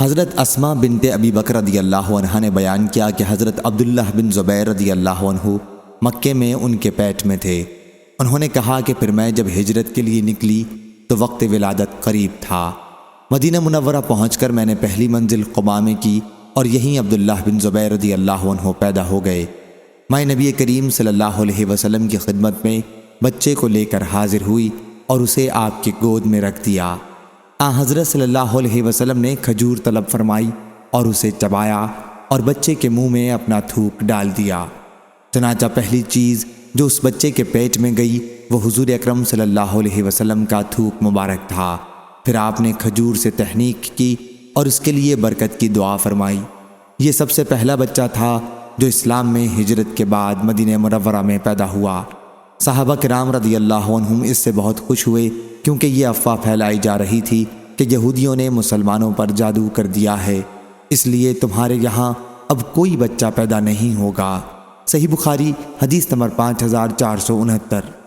حضرت اسماء بنت ابی بکر رضی اللہ عنہ نے بیان کیا کہ حضرت عبداللہ بن زبیر رضی اللہ عنہ مکے میں ان کے پیٹ میں تھے۔ انہوں نے کہا کہ پھر میں جب ہجرت کے لیے نکلی تو وقت ولادت قریب تھا۔ مدینہ منورہ پہنچ کر میں نے پہلی منزل قباء میں کی اور یہیں عبداللہ بن زبیر رضی اللہ عنہ پیدا ہو گئے۔ میں نبی کریم صلی اللہ علیہ وسلم کی خدمت میں بچے کو لے کر حاضر ہوئی اور اسے آپ کی گود میں رکھ دیا۔ حضرت صلی اللہ علیہ وسلم نے کھجور طلب فرمائی اور اسے چبایا اور بچے کے منہ میں اپنا تھوک ڈال دیا۔ چنانچہ پہلی چیز جو اس بچے کے پیٹ میں گئی وہ حضور اکرم صلی اللہ علیہ وسلم کا تھوک مبارک تھا۔ پھر آپ نے کھجور سے تحنیک کی اور اس کے لیے برکت کی دعا فرمائی۔ یہ سب سے پہلا بچہ تھا جو اسلام میں ہجرت کے بعد مدینہ منورہ میں پیدا ہوا۔ صحابہ کرام رضی اللہ عنہم اس سے بہت خوش ہوئے کیونکہ یہ افواہ پھیلائی جا رہی تھی کہ یہودیوں نے مسلمانوں پر جادو کر دیا ہے، اس لیے تمہارے یہاں اب کوئی بچہ پیدا نہیں ہوگا۔ صحیح بخاری حدیث نمبر 5469۔